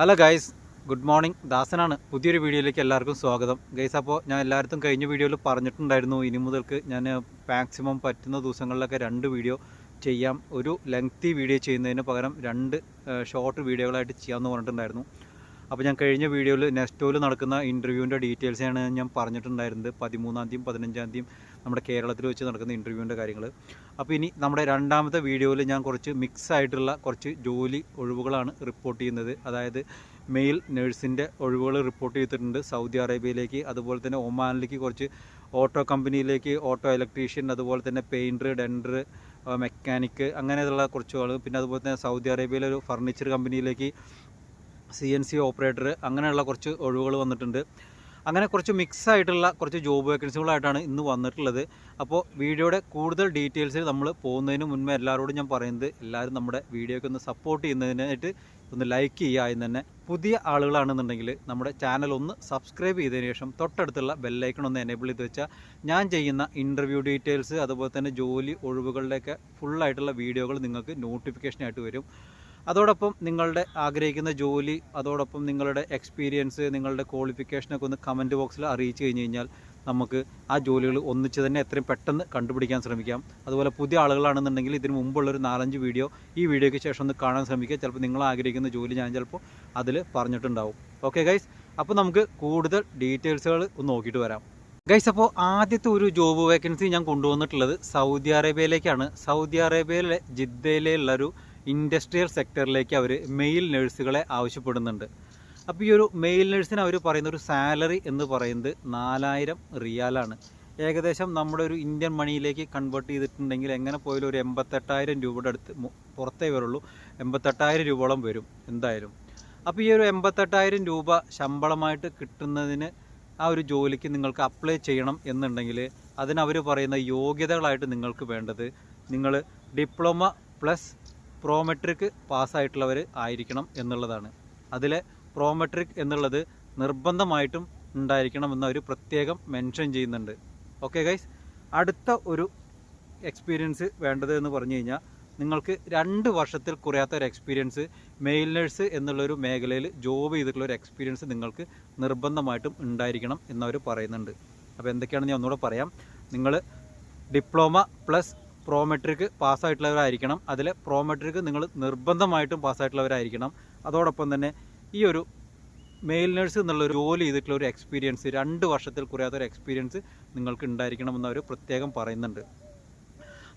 Hello guys, good morning. ദാസനാണ്. പുതിയൊരു വീഡിയോയിലേക്ക് എല്ലാവർക്കും സ്വാഗതം. ഗൈസ്, അപ്പോൾ ഞാൻ എല്ലായിടത്തും കഴിഞ്ഞ വീഡിയോയിൽ പറഞ്ഞിട്ടുണ്ടായിരുന്നു, ഇനി മുതൽക്ക് ഞാൻ മാക്സിമം പറ്റുന്ന ദിവസങ്ങളിലൊക്കെ 2 വീഡിയോ ചെയ്യാം. ഒരു ലെങ്തി വീഡിയോ ചെയ്യുന്നതിന് പകരം 2 ഷോർട്ട് വീഡിയോകളായിട്ട് ചെയ്യാമെന്ന് പറഞ്ഞിട്ടുണ്ടായിരുന്നു. അപ്പോൾ ഞാൻ കഴിഞ്ഞ വീഡിയോയിൽ നെസ്റ്റോയിൽ നടക്കുന്ന ഇൻ്റർവ്യൂവിൻ്റെ ഡീറ്റെയിൽസാണ് ഞാൻ പറഞ്ഞിട്ടുണ്ടായിരുന്നത്. 13-ാം തീയതിയും 15-ാം തീയതിയും നമ്മുടെ കേരളത്തിൽ വെച്ച് നടക്കുന്ന ഇൻ്റർവ്യൂവിൻ്റെ കാര്യങ്ങൾ. അപ്പോൾ ഇനി നമ്മുടെ രണ്ടാമത്തെ വീഡിയോയിൽ ഞാൻ കുറച്ച് മിക്സ് ആയിട്ടുള്ള കുറച്ച് ജോലി ഒഴിവുകളാണ് റിപ്പോർട്ട് ചെയ്യുന്നത്. അതായത് മെയിൽ നഴ്സിൻ്റെ ഒഴിവുകൾ റിപ്പോർട്ട് ചെയ്തിട്ടുണ്ട് സൗദി അറേബ്യയിലേക്ക്, അതുപോലെ തന്നെ ഒമാനിലേക്ക്, കുറച്ച് ഓട്ടോ കമ്പനിയിലേക്ക്, ഓട്ടോ ഇലക്ട്രീഷ്യൻ, അതുപോലെ തന്നെ പെയിൻറ്റർ, ഡെൻഡർ, മെക്കാനിക്ക്, അങ്ങനെയുള്ള കുറച്ച് ആൾ. പിന്നെ അതുപോലെ തന്നെ സൗദി അറേബ്യയിലെ ഒരു ഫർണിച്ചർ കമ്പനിയിലേക്ക് CNC ഓപ്പറേറ്റർ, അങ്ങനെയുള്ള കുറച്ച് ഒഴിവുകൾ വന്നിട്ടുണ്ട്. അങ്ങനെ കുറച്ച് മിക്സ് ആയിട്ടുള്ള കുറച്ച് ജോബ് വേക്കൻസികളായിട്ടാണ് ഇന്ന് വന്നിട്ടുള്ളത്. അപ്പോൾ വീഡിയോയുടെ കൂടുതൽ ഡീറ്റെയിൽസ് നമ്മൾ പോകുന്നതിന് മുൻപേ എല്ലാവരോടും ഞാൻ പറയുന്നത്, എല്ലാവരും നമ്മുടെ വീഡിയോയ്ക്ക് ഒന്ന് സപ്പോർട്ട് ചെയ്യുന്നതിനായിട്ട് ഒന്ന് ലൈക്ക് ചെയ്യുക. ആദ്യം തന്നെ പുതിയ ആളുകളാണെന്നുണ്ടെങ്കിൽ നമ്മുടെ ചാനൽ ഒന്ന് സബ്സ്ക്രൈബ് ചെയ്തതിന് ശേഷം തൊട്ടടുത്തുള്ള ബെല്ലൈക്കൺ ഒന്ന് എനേബിൾ ചെയ്ത് വെച്ചാൽ ഞാൻ ചെയ്യുന്ന ഇൻ്റർവ്യൂ ഡീറ്റെയിൽസ്, അതുപോലെ തന്നെ ജോലി ഒഴിവുകളുടെയൊക്കെ ഫുള്ളായിട്ടുള്ള വീഡിയോകൾ നിങ്ങൾക്ക് നോട്ടിഫിക്കേഷനായിട്ട് വരും. അതോടൊപ്പം നിങ്ങളുടെ ആഗ്രഹിക്കുന്ന ജോലി, അതോടൊപ്പം നിങ്ങളുടെ എക്സ്പീരിയൻസ്, നിങ്ങളുടെ ക്വാളിഫിക്കേഷനൊക്കെ ഒന്ന് കമൻറ്റ് ബോക്സിൽ അറിയിച്ചു കഴിഞ്ഞാൽ നമുക്ക് ആ ജോലികൾ ഒന്നിച്ച് തന്നെ എത്രയും പെട്ടെന്ന് കണ്ടുപിടിക്കാൻ ശ്രമിക്കാം. അതുപോലെ പുതിയ ആളുകളാണെന്നുണ്ടെങ്കിൽ ഇതിന് മുമ്പുള്ളൊരു 4-5 വീഡിയോ ഈ വീഡിയോയ്ക്ക് ശേഷം ഒന്ന് കാണാൻ ശ്രമിക്കുക. ചിലപ്പോൾ നിങ്ങൾ ആഗ്രഹിക്കുന്ന ജോലി ഞാൻ ചിലപ്പോൾ അതിൽ പറഞ്ഞിട്ടുണ്ടാവും. ഓക്കെ ഗൈസ്, അപ്പോൾ നമുക്ക് കൂടുതൽ ഡീറ്റെയിൽസുകൾ ഒന്ന് നോക്കിയിട്ട് വരാം. ഗൈസ്, അപ്പോൾ ആദ്യത്തെ ഒരു ജോബ് വേക്കൻസി ഞാൻ കൊണ്ടുവന്നിട്ടുള്ളത് സൗദി അറേബ്യയിലേക്കാണ്. സൗദി അറേബ്യയിലെ ജിദ്ദയിലുള്ളൊരു ഇൻഡസ്ട്രിയൽ സെക്ടറിലേക്ക് അവർ മെയിൽ നഴ്സുകളെ ആവശ്യപ്പെടുന്നുണ്ട്. അപ്പോൾ ഈ ഒരു മെയിൽ നഴ്സിന് അവർ പറയുന്ന ഒരു സാലറി എന്ന് പറയുന്നത് 4000 റിയാലാണ്. ഏകദേശം നമ്മുടെ ഒരു ഇന്ത്യൻ മണിയിലേക്ക് കൺവേർട്ട് ചെയ്തിട്ടുണ്ടെങ്കിൽ എങ്ങനെ പോയാലും ഒരു 88,000 രൂപയുടെ അടുത്ത് പുറത്തേ വരുള്ളൂ. 88,000 രൂപയോളം വരും എന്തായാലും. അപ്പോൾ ഈ ഒരു 88,000 രൂപ ശമ്പളമായിട്ട് കിട്ടുന്നതിന് ആ ഒരു ജോലിക്ക് നിങ്ങൾക്ക് അപ്ലൈ ചെയ്യണം എന്നുണ്ടെങ്കിൽ അതിനവർ പറയുന്ന യോഗ്യതകളായിട്ട് നിങ്ങൾക്ക് വേണ്ടത്, നിങ്ങൾ ഡിപ്ലോമ പ്ലസ് പ്രോമെട്രിക് പാസ്സായിട്ടുള്ളവർ ആയിരിക്കണം എന്നുള്ളതാണ്. അതിലെ പ്രോമെട്രിക് എന്നുള്ളത് നിർബന്ധമായിട്ടും ഉണ്ടായിരിക്കണമെന്ന് അവർ പ്രത്യേകം മെൻഷൻ ചെയ്യുന്നുണ്ട്. ഓക്കെ ഗൈസ്, അടുത്ത ഒരു എക്സ്പീരിയൻസ് വേണ്ടത് എന്ന് പറഞ്ഞു കഴിഞ്ഞാൽ നിങ്ങൾക്ക് 2 വർഷത്തിൽ കുറയാത്ത ഒരു എക്സ്പീരിയൻസ്, മെയിൽ നഴ്സ് എന്നുള്ളൊരു മേഖലയിൽ ജോബ് ചെയ്തിട്ടുള്ള ഒരു എക്സ്പീരിയൻസ് നിങ്ങൾക്ക് നിർബന്ധമായിട്ടും ഉണ്ടായിരിക്കണം എന്നവർ പറയുന്നുണ്ട്. അപ്പോൾ എന്തൊക്കെയാണെന്ന് ഞാൻ ഒന്നുകൂടെ പറയാം. നിങ്ങൾ ഡിപ്ലോമ പ്ലസ് പ്രോമെട്രിക് പാസ്സായിട്ടുള്ളവരായിരിക്കണം. അതിൽ പ്രോമെട്രിക് നിങ്ങൾ നിർബന്ധമായിട്ടും പാസ്സായിട്ടുള്ളവരായിരിക്കണം. അതോടൊപ്പം തന്നെ ഈ ഒരു മെയിൽ നഴ്സ് എന്നുള്ളൊരു ജോലി ചെയ്തിട്ടുള്ള ഒരു എക്സ്പീരിയൻസ്, 2 വർഷത്തിൽ കുറയാത്തൊരു എക്സ്പീരിയൻസ് നിങ്ങൾക്ക് ഉണ്ടായിരിക്കണമെന്ന് അവർ പ്രത്യേകം പറയുന്നുണ്ട്.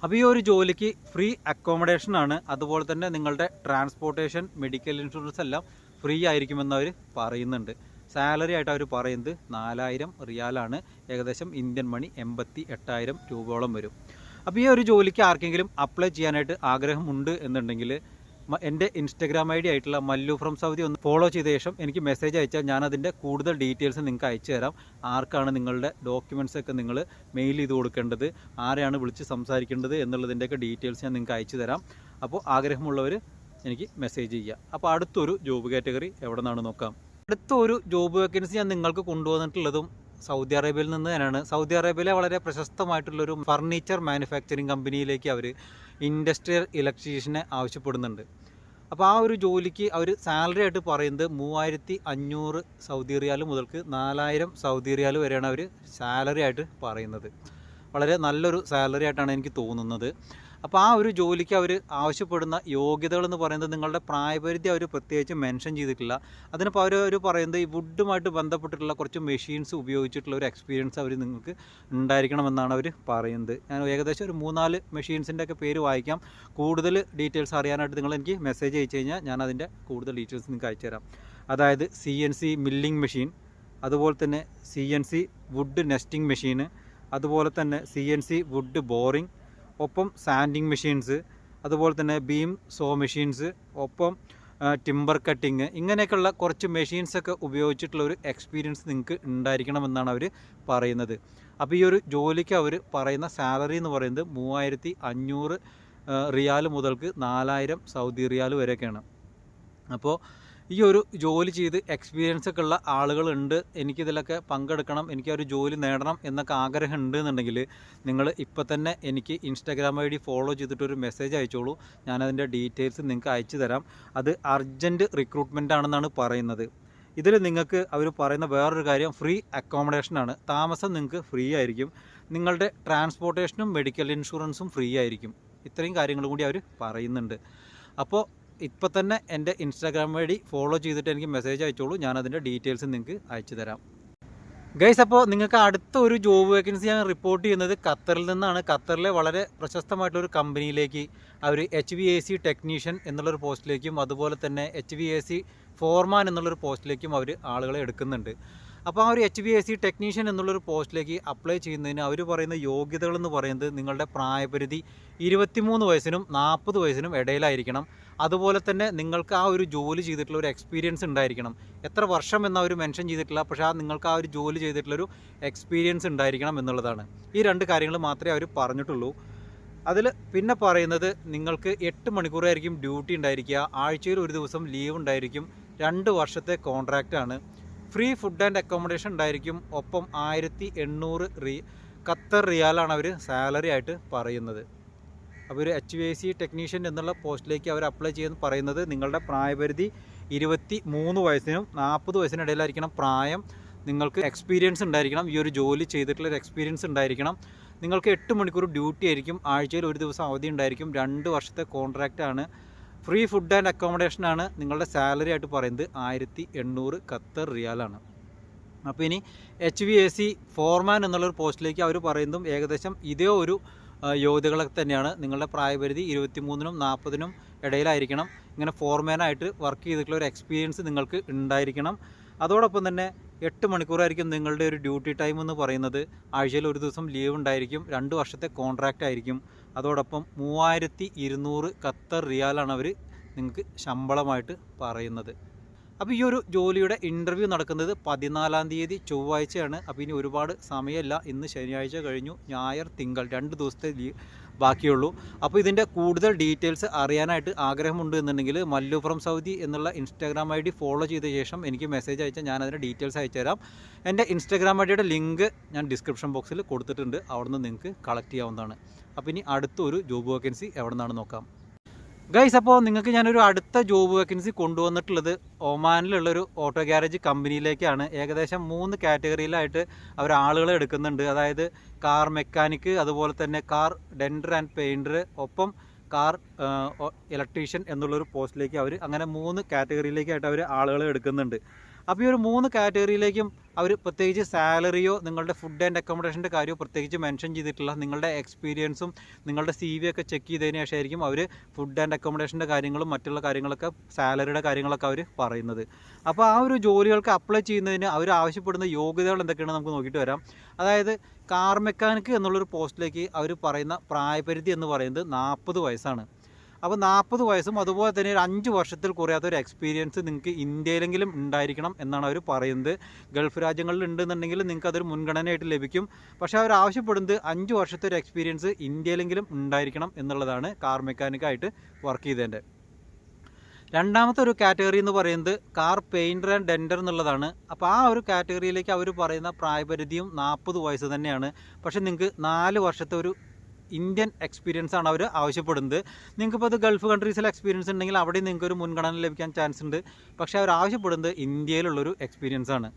അപ്പോൾ ഈ ഒരു ജോലിക്ക് ഫ്രീ അക്കോമഡേഷൻ ആണ്. അതുപോലെ തന്നെ നിങ്ങളുടെ ട്രാൻസ്പോർട്ടേഷൻ, മെഡിക്കൽ ഇൻഷുറൻസ് എല്ലാം ഫ്രീ ആയിരിക്കുമെന്ന് അവർ പറയുന്നുണ്ട്. സാലറി ആയിട്ട് അവർ പറയുന്നത് 4000 റിയാലാണ്. ഏകദേശം ഇന്ത്യൻ മണി 88,000 രൂപയോളം വരും. അപ്പോൾ ഈ ഒരു ജോലിക്ക് ആർക്കെങ്കിലും അപ്ലൈ ചെയ്യാനായിട്ട് ആഗ്രഹമുണ്ട് എന്നുണ്ടെങ്കിൽ എൻ്റെ ഇൻസ്റ്റഗ്രാം ID ആയിട്ടുള്ള മല്ലു ഫ്രം സൗദി ഒന്ന് ഫോളോ ചെയ്ത ശേഷം എനിക്ക് മെസ്സേജ് അയച്ചാൽ ഞാനതിൻ്റെ കൂടുതൽ ഡീറ്റെയിൽസ് നിങ്ങൾക്ക് അയച്ചു തരാം. ആർക്കാണ് നിങ്ങളുടെ ഡോക്യുമെൻറ്റ്സൊക്കെ നിങ്ങൾ മെയിൽ ചെയ്ത് കൊടുക്കേണ്ടത്, ആരെയാണ് വിളിച്ച് സംസാരിക്കേണ്ടത് എന്നുള്ളതിൻ്റെയൊക്കെ ഡീറ്റെയിൽസ് ഞാൻ നിങ്ങൾക്ക് അയച്ചു തരാം. അപ്പോൾ ആഗ്രഹമുള്ളവർ എനിക്ക് മെസ്സേജ് ചെയ്യുക. അപ്പോൾ അടുത്തൊരു ജോബ് കാറ്റഗറി എവിടെ നിന്നാണ് നോക്കാം. അടുത്തൊരു ജോബ് വേക്കൻസി ഞാൻ നിങ്ങൾക്ക് കൊണ്ടുവന്നിട്ടുള്ളതും സൗദി അറേബ്യയിൽ നിന്ന് തന്നെയാണ്. സൗദി അറേബ്യയിലെ വളരെ പ്രശസ്തമായിട്ടുള്ളൊരു ഫർണിച്ചർ മാനുഫാക്ചറിങ് കമ്പനിയിലേക്ക് അവർ ഇൻഡസ്ട്രിയൽ ഇലക്ട്രീഷ്യനെ ആവശ്യപ്പെടുന്നുണ്ട്. അപ്പോൾ ആ ഒരു ജോലിക്ക് അവർ സാലറി ആയിട്ട് പറയുന്നത് 3500 സൗദി റിയാൽ മുതൽക്ക് 4000 സൗദി റിയാൽ വരെയാണ് അവർ സാലറി ആയിട്ട് പറയുന്നത്. വളരെ നല്ലൊരു സാലറി ആയിട്ടാണ് എനിക്ക് തോന്നുന്നത്. അപ്പോൾ ആ ഒരു ജോലിക്ക് അവർ ആവശ്യപ്പെടുന്ന യോഗ്യതകളെന്ന് പറയുന്നത്, നിങ്ങളുടെ പ്രായപരിധി അവർ പ്രത്യേകിച്ച് മെൻഷൻ ചെയ്തിട്ടില്ല. അതിനിപ്പോൾ അവർ പറയുന്നത് ഈ വുഡുമായിട്ട് ബന്ധപ്പെട്ടിട്ടുള്ള കുറച്ച് മെഷീൻസ് ഉപയോഗിച്ചിട്ടുള്ള ഒരു എക്സ്പീരിയൻസ് അവർ നിങ്ങൾക്ക് ഉണ്ടായിരിക്കണമെന്നാണ് അവർ പറയുന്നത്. ഞാൻ ഏകദേശം ഒരു 3-4 മെഷീൻസിൻ്റെ ഒക്കെ പേര് വായിക്കാം. കൂടുതൽ ഡീറ്റെയിൽസ് അറിയാനായിട്ട് നിങ്ങൾ എനിക്ക് മെസ്സേജ് അയച്ചു കഴിഞ്ഞാൽ ഞാൻ അതിൻ്റെ കൂടുതൽ ഡീറ്റെയിൽസ് നിങ്ങൾക്ക് അയച്ചു തരാം. അതായത് CNC മില്ലിംഗ് മെഷീൻ, അതുപോലെ തന്നെ CNC വുഡ് നെസ്റ്റിംഗ് മെഷീന്, അതുപോലെ തന്നെ CNC വുഡ് ബോറിംഗ്, ഒപ്പം സാൻഡിങ് മെഷീൻസ്, അതുപോലെ തന്നെ ബീം സോ മെഷീൻസ്, ഒപ്പം ടിമ്പർ കട്ടിങ്, ഇങ്ങനെയൊക്കെയുള്ള കുറച്ച് മെഷീൻസൊക്കെ ഉപയോഗിച്ചിട്ടുള്ള ഒരു എക്സ്പീരിയൻസ് നിങ്ങൾക്ക് ഉണ്ടായിരിക്കണമെന്നാണ് അവർ പറയുന്നത്. അപ്പോൾ ഈ ഒരു ജോലിക്ക് അവർ പറയുന്ന സാലറി എന്ന് പറയുന്നത് 3500 റിയാൽ മുതൽക്ക് 4000 സൗദി റിയാൽ വരെയൊക്കെയാണ്. അപ്പോൾ ഈ ഒരു ജോലി ചെയ്ത് എക്സ്പീരിയൻസ് ഒക്കെ ഉള്ള ആളുകളുണ്ട്, എനിക്കിതിലൊക്കെ പങ്കെടുക്കണം, എനിക്ക് ഒരു ജോലി നേടണം എന്നൊക്കെ ആഗ്രഹം ഉണ്ട് എന്നുണ്ടെങ്കിൽ നിങ്ങൾ ഇപ്പോൾ തന്നെ എനിക്ക് ഇൻസ്റ്റാഗ്രാം ID ഫോളോ ചെയ്തിട്ടൊരു മെസ്സേജ് അയച്ചോളൂ. ഞാനതിൻ്റെ ഡീറ്റെയിൽസ് നിങ്ങൾക്ക് അയച്ചു തരാം. അത് അർജൻറ്റ് റിക്രൂട്ട്മെൻ്റ് ആണെന്നാണ് പറയുന്നത്. ഇതിൽ നിങ്ങൾക്ക് അവർ പറയുന്ന വേറൊരു കാര്യം ഫ്രീ അക്കോമഡേഷനാണ്. താമസം നിങ്ങൾക്ക് ഫ്രീ ആയിരിക്കും. നിങ്ങളുടെ ട്രാൻസ്പോർട്ടേഷനും മെഡിക്കൽ ഇൻഷുറൻസും ഫ്രീ ആയിരിക്കും. ഇത്രയും കാര്യങ്ങളും കൂടി അവർ പറയുന്നുണ്ട്. അപ്പോൾ ഇപ്പോൾ തന്നെ എൻ്റെ ഇൻസ്റ്റാഗ്രാം ID ഫോളോ ചെയ്തിട്ട് എനിക്ക് മെസ്സേജ് അയച്ചോളൂ. ഞാനതിൻ്റെ ഡീറ്റെയിൽസ് നിങ്ങൾക്ക് അയച്ചു തരാം. ഗൈസ്, അപ്പോൾ നിങ്ങൾക്ക് അടുത്ത ഒരു ജോബ് വേക്കൻസി ഞാൻ റിപ്പോർട്ട് ചെയ്യുന്നത് ഖത്തറിൽ നിന്നാണ്. ഖത്തറിലെ വളരെ പ്രശസ്തമായിട്ടുള്ളൊരു കമ്പനിയിലേക്ക് അവർ HVAC ടെക്നീഷ്യൻ എന്നുള്ളൊരു പോസ്റ്റിലേക്കും അതുപോലെ തന്നെ HVAC ഫോർമാൻ എന്നുള്ളൊരു പോസ്റ്റിലേക്കും അവർ ആളുകളെ എടുക്കുന്നുണ്ട്. അപ്പോൾ ആ ഒരു HVAC ടെക്നീഷ്യൻ എന്നുള്ളൊരു പോസ്റ്റിലേക്ക് അപ്ലൈ ചെയ്യുന്നതിന് അവർ പറയുന്ന യോഗ്യതകളെന്ന് പറയുന്നത് നിങ്ങളുടെ പ്രായപരിധി 23 വയസ്സിനും 40 വയസ്സിനും ഇടയിലായിരിക്കണം. അതുപോലെ തന്നെ നിങ്ങൾക്ക് ആ ഒരു ജോലി ചെയ്തിട്ടുള്ള ഒരു എക്സ്പീരിയൻസ് ഉണ്ടായിരിക്കണം. എത്ര വർഷം എന്ന് അവർ മെൻഷൻ ചെയ്തിട്ടില്ല, പക്ഷേ നിങ്ങൾക്ക് ആ ഒരു ജോലി ചെയ്തിട്ടുള്ളൊരു എക്സ്പീരിയൻസ് ഉണ്ടായിരിക്കണം എന്നുള്ളതാണ്. ഈ 2 കാര്യങ്ങൾ മാത്രമേ അവർ പറഞ്ഞിട്ടുള്ളൂ. അതിൽ പിന്നെ പറയുന്നത് നിങ്ങൾക്ക് 8 മണിക്കൂറായിരിക്കും ഡ്യൂട്ടി ഉണ്ടായിരിക്കുക. ആഴ്ചയിൽ ഒരു ദിവസം ലീവ് ഉണ്ടായിരിക്കും. 2 വർഷത്തെ കോൺട്രാക്റ്റാണ്. ഫ്രീ ഫുഡ് ആൻഡ് അക്കോമഡേഷൻ ഉണ്ടായിരിക്കും. ഒപ്പം 1800 ഖത്തർ റിയാലാണ് അവർ സാലറി ആയിട്ട് പറയുന്നത്. അപ്പോൾ ഒരു HVAC ടെക്നീഷ്യൻ എന്നുള്ള പോസ്റ്റിലേക്ക് അവർ അപ്ലൈ ചെയ്യാൻ പറയുന്നത് നിങ്ങളുടെ പ്രായപരിധി 23 വയസ്സിനും 40 വയസ്സിനും ഇടയിലായിരിക്കണം പ്രായം. നിങ്ങൾക്ക് എക്സ്പീരിയൻസ് ഉണ്ടായിരിക്കണം. ഈ ഒരു ജോലി ചെയ്തിട്ടുള്ളൊരു എക്സ്പീരിയൻസ് ഉണ്ടായിരിക്കണം. നിങ്ങൾക്ക് 8 മണിക്കൂർ ഡ്യൂട്ടി ആയിരിക്കും. ആഴ്ചയിൽ ഒരു ദിവസം അവധി ഉണ്ടായിരിക്കും. 2 വർഷത്തെ കോൺട്രാക്റ്റാണ്. ഫ്രീ ഫുഡ് ആൻഡ് അക്കോമഡേഷനാണ്. നിങ്ങളുടെ സാലറി ആയിട്ട് പറയുന്നത് 1800 ഖത്തർ റിയാലാണ്. അപ്പോൾ ഇനി HVAC ഫോർമാൻ എന്നുള്ളൊരു പോസ്റ്റിലേക്ക് അവർ പറയുന്നതും ഏകദേശം ഇതേ ഒരു യോഗ്യതകളൊക്കെ തന്നെയാണ്. നിങ്ങളുടെ പ്രായപരിധി 23നും 40നും ഇടയിലായിരിക്കണം. ഇങ്ങനെ ഫോർമാനായിട്ട് വർക്ക് ചെയ്തിട്ടുള്ള ഒരു എക്സ്പീരിയൻസ് നിങ്ങൾക്ക് ഉണ്ടായിരിക്കണം. അതോടൊപ്പം തന്നെ 8 മണിക്കൂറായിരിക്കും നിങ്ങളുടെ ഒരു ഡ്യൂട്ടി ടൈം എന്ന് പറയുന്നത്. ആഴ്ചയിൽ ഒരു ദിവസം ലീവ് ഉണ്ടായിരിക്കും. 2 വർഷത്തെ കോൺട്രാക്റ്റ് ആയിരിക്കും. അതോടൊപ്പം 3200 ഖത്തർ റിയാലാണ് അവർ നിങ്ങൾക്ക് ശമ്പളമായിട്ട് പറയുന്നത്. അപ്പോൾ ഈ ഒരു ജോലിയുടെ ഇൻ്റർവ്യൂ നടക്കുന്നത് 14-ാം തീയതി ചൊവ്വാഴ്ചയാണ്. അപ്പോൾ ഇനി ഒരുപാട് സമയമില്ല. ഇന്ന് ശനിയാഴ്ച കഴിഞ്ഞു, ഞായർ തിങ്കൾ 2 ദിവസത്തെ ബാക്കിയുള്ളൂ. അപ്പോൾ ഇതിൻ്റെ കൂടുതൽ ഡീറ്റെയിൽസ് അറിയാനായിട്ട് ആഗ്രഹമുണ്ട് എന്നുണ്ടെങ്കിൽ മല്ലു ഫ്രം സൗദി എന്നുള്ള ഇൻസ്റ്റാഗ്രാം ID ഫോളോ ചെയ്ത ശേഷം എനിക്ക് മെസ്സേജ് അയച്ചാൽ ഞാൻ അതിൻ്റെ ഡീറ്റെയിൽസ് അയച്ചു തരാം. എൻ്റെ ഇൻസ്റ്റാഗ്രാം IDയുടെ ലിങ്ക് ഞാൻ ഡിസ്ക്രിപ്ഷൻ ബോക്സിൽ കൊടുത്തിട്ടുണ്ട്. അവിടെ നിന്ന് നിങ്ങൾക്ക് കളക്ട് ചെയ്യാവുന്നതാണ്. അപ്പോൾ ഇനി അടുത്തൊരു ജോബ് വേക്കൻസി എവിടെ നിന്നാണ് നോക്കാം. ഗൈസ്, അപ്പോൾ നിങ്ങൾക്ക് ഞാനൊരു അടുത്ത ജോബ് വേക്കൻസി കൊണ്ടുവന്നിട്ടുള്ളത് ഒമാനിലുള്ളൊരു ഓട്ടോ ഗ്യാരേജ് കമ്പനിയിലേക്കാണ്. ഏകദേശം 3 കാറ്റഗറിയിലായിട്ട് അവർ ആളുകളെ എടുക്കുന്നുണ്ട്. അതായത് കാർ മെക്കാനിക്ക്, അതുപോലെ തന്നെ കാർ ഡെൻഡർ ആൻഡ് പെയിൻറ്റർ, ഒപ്പം കാർ ഇലക്ട്രീഷ്യൻ എന്നുള്ളൊരു പോസ്റ്റിലേക്ക് അവർ അങ്ങനെ 3 കാറ്റഗറിയിലേക്കായിട്ട് അവർ ആളുകളെ എടുക്കുന്നുണ്ട്. അപ്പോൾ ഈ ഒരു 3 കാറ്റഗറിയിലേക്കും അവർ പ്രത്യേകിച്ച് സാലറിയോ നിങ്ങളുടെ ഫുഡ് ആൻഡ് അക്കോമഡേഷൻ്റെ കാര്യമോ പ്രത്യേകിച്ച് മെൻഷൻ ചെയ്തിട്ടില്ല. നിങ്ങളുടെ എക്സ്പീരിയൻസും നിങ്ങളുടെ CV ഒക്കെ ചെക്ക് ചെയ്തതിന് ശേഷമായിരിക്കും അവർ ഫുഡ് ആൻഡ് അക്കോമഡേഷൻ്റെ കാര്യങ്ങളും മറ്റുള്ള കാര്യങ്ങളൊക്കെ സാലറിയുടെ കാര്യങ്ങളൊക്കെ അവർ പറയുന്നത്. അപ്പോൾ ആ ഒരു ജോലികൾക്ക് അപ്ലൈ ചെയ്യുന്നതിന് അവർ ആവശ്യപ്പെടുന്ന യോഗ്യതകൾ എന്തൊക്കെയാണെന്ന് നമുക്ക് നോക്കിയിട്ട് വരാം. അതായത് കാർ മെക്കാനിക്ക് എന്നുള്ളൊരു പോസ്റ്റിലേക്ക് അവർ പറയുന്ന പ്രായപരിധി എന്ന് പറയുന്നത് 40 വയസ്സാണ്. അപ്പോൾ 40 വയസ്സും അതുപോലെ തന്നെ ഒരു 5 വർഷത്തിൽ കുറയാത്തൊരു എക്സ്പീരിയൻസ് നിങ്ങൾക്ക് ഇന്ത്യയിലെങ്കിലും ഉണ്ടായിരിക്കണം എന്നാണ് അവർ പറയുന്നത്. ഗൾഫ് രാജ്യങ്ങളിൽ ഉണ്ടെന്നുണ്ടെങ്കിൽ നിങ്ങൾക്ക് അതൊരു മുൻഗണനയായിട്ട് ലഭിക്കും. പക്ഷേ അവർ ആവശ്യപ്പെടുന്നത് 5 വർഷത്തെ ഒരു എക്സ്പീരിയൻസ് ഇന്ത്യയിലെങ്കിലും ഉണ്ടായിരിക്കണം എന്നുള്ളതാണ് കാർ മെക്കാനിക്കായിട്ട് വർക്ക് ചെയ്തതിൻ്റെ. രണ്ടാമത്തെ ഒരു കാറ്റഗറി എന്ന് പറയുന്നത് കാർ പെയിൻറ്റർ ആൻഡ് ഡെൻഡർ എന്നുള്ളതാണ്. അപ്പോൾ ആ ഒരു കാറ്റഗറിയിലേക്ക് അവർ പറയുന്ന പ്രായപരിധിയും 40 വയസ്സ് തന്നെയാണ്. പക്ഷേ നിങ്ങൾക്ക് 4 വർഷത്തെ ഒരു ഇന്ത്യൻ എക്സ്പീരിയൻസ് ആണ് അവർ ആവശ്യപ്പെടുന്നത്. നിങ്ങൾക്കിപ്പോൾ അത് ഗൾഫ് കൺട്രീസിലെ എക്സ്പീരിയൻസ് ഉണ്ടെങ്കിൽ അവിടെ നിങ്ങൾക്കൊരു മുൻഗണന ലഭിക്കാൻ ചാൻസ് ഉണ്ട്. പക്ഷേ അവർ ആവശ്യപ്പെടുന്നത് ഇന്ത്യയിലുള്ളൊരു എക്സ്പീരിയൻസ് ആണ്.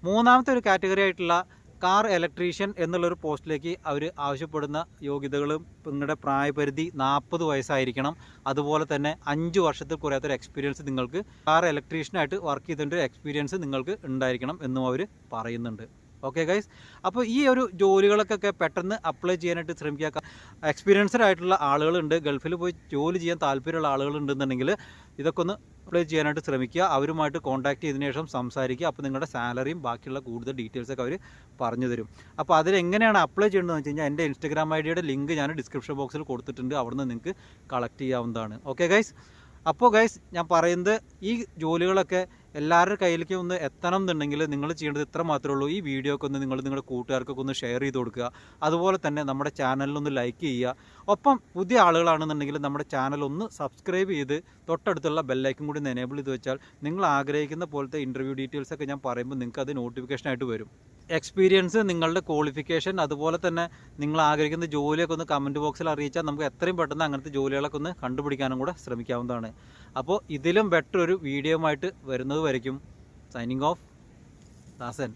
മൂന്നാമത്തെ ഒരു കാറ്റഗറി ആയിട്ടുള്ള കാർ ഇലക്ട്രീഷ്യൻ എന്നുള്ളൊരു പോസ്റ്റിലേക്ക് അവർ ആവശ്യപ്പെടുന്ന യോഗ്യതകളും നിങ്ങളുടെ പ്രായപരിധി 40 വയസ്സായിരിക്കണം. അതുപോലെ തന്നെ 5 വർഷത്തിൽ കുറയാത്തൊരു എക്സ്പീരിയൻസ് നിങ്ങൾക്ക് കാർ ഇലക്ട്രീഷ്യനായിട്ട് വർക്ക് ചെയ്തതിൻ്റെ ഒരു എക്സ്പീരിയൻസ് നിങ്ങൾക്ക് ഉണ്ടായിരിക്കണം എന്നും അവർ പറയുന്നുണ്ട്. ഓക്കെ ഗൈസ്, അപ്പോൾ ഈ ഒരു ജോലികൾക്കൊക്കെ പെട്ടെന്ന് അപ്ലൈ ചെയ്യാനായിട്ട് ശ്രമിക്കുക. എക്സ്പീരിയൻസ്ഡ് ആയിട്ടുള്ള ആളുകളുണ്ട്, ഗൾഫിൽ പോയി ജോലി ചെയ്യാൻ താല്പര്യമുള്ള ആളുകളുണ്ടെന്നുണ്ടെങ്കിൽ ഇതൊക്കെ ഒന്ന് അപ്ലൈ ചെയ്യാനായിട്ട് ശ്രമിക്കുക. അവരുമായിട്ട് കോൺടാക്ട് ചെയ്തതിനു ശേഷം സംസാരിക്കുക. അപ്പോൾ നിങ്ങളുടെ സാലറിയും ബാക്കിയുള്ള കൂടുതൽ ഡീറ്റെയിൽസൊക്കെ അവർ പറഞ്ഞു തരും. അപ്പോൾ അതിലെങ്ങനെയാണ് അപ്ലൈ ചെയ്യേണ്ടതെന്ന് വെച്ച് കഴിഞ്ഞാൽ എൻ്റെ ഇൻസ്റ്റാഗ്രാം IDയുടെ ലിങ്ക് ഞാൻ ഡിസ്ക്രിപ്ഷൻ ബോക്സിൽ കൊടുത്തിട്ടുണ്ട്. അവിടെ നിന്ന് നിങ്ങൾക്ക് കളക്ട് ചെയ്യാവുന്നതാണ്. ഓക്കെ ഗൈസ്, അപ്പോൾ ഗൈസ് ഞാൻ പറയുന്നത് ഈ ജോലികളൊക്കെ എല്ലാവരുടെ കയ്യിലേക്ക് ഒന്ന് എത്തണം എന്നുണ്ടെങ്കിൽ നിങ്ങൾ ചെയ്യേണ്ടത് ഇത്ര മാത്രമേ ഉള്ളൂ. ഈ വീഡിയോക്ക് ഒന്ന് നിങ്ങളുടെ കൂട്ടുകാർക്കൊക്കെ ഒന്ന് ഷെയർ ചെയ്ത് കൊടുക്കുക. അതുപോലെ തന്നെ നമ്മുടെ ചാനലിലൊന്ന് ലൈക്ക് ചെയ്യുക. ഒപ്പം പുതിയ ആളുകളാണെന്നുണ്ടെങ്കിൽ നമ്മുടെ ചാനൽ ഒന്ന് സബ്സ്ക്രൈബ് ചെയ്ത് തൊട്ടടുത്തുള്ള ബെല്ലൈക്കൻ കൂടി ഒന്ന് എനേബിൾ ചെയ്ത് വെച്ചാൽ നിങ്ങൾ ആഗ്രഹിക്കുന്ന പോലത്തെ ഇൻ്റർവ്യൂ ഡീറ്റെയിൽസൊക്കെ ഞാൻ പറയുമ്പോൾ നിങ്ങൾക്ക് അത് നോട്ടിഫിക്കേഷനായിട്ട് വരും. എക്സ്പീരിയൻസ്, നിങ്ങളുടെ ക്വാളിഫിക്കേഷൻ, അതുപോലെ തന്നെ നിങ്ങൾ ആഗ്രഹിക്കുന്ന ജോലിയൊക്കെ ഒന്ന് കമൻറ്റ് ബോക്സിൽ അറിയിച്ചാൽ നമുക്ക് എത്രയും പെട്ടെന്ന് അങ്ങനത്തെ ജോലികളൊക്കെ ഒന്ന് കണ്ടുപിടിക്കാനും കൂടെ ശ്രമിക്കാവുന്നതാണ്. അപ്പോൾ ഇതിലും ബെറ്റർ ഒരു വീഡിയോ ആയിട്ട് വരുന്നത് വരയ്ക്കും. സൈനിങ് ഓഫ്, ദാസൻ.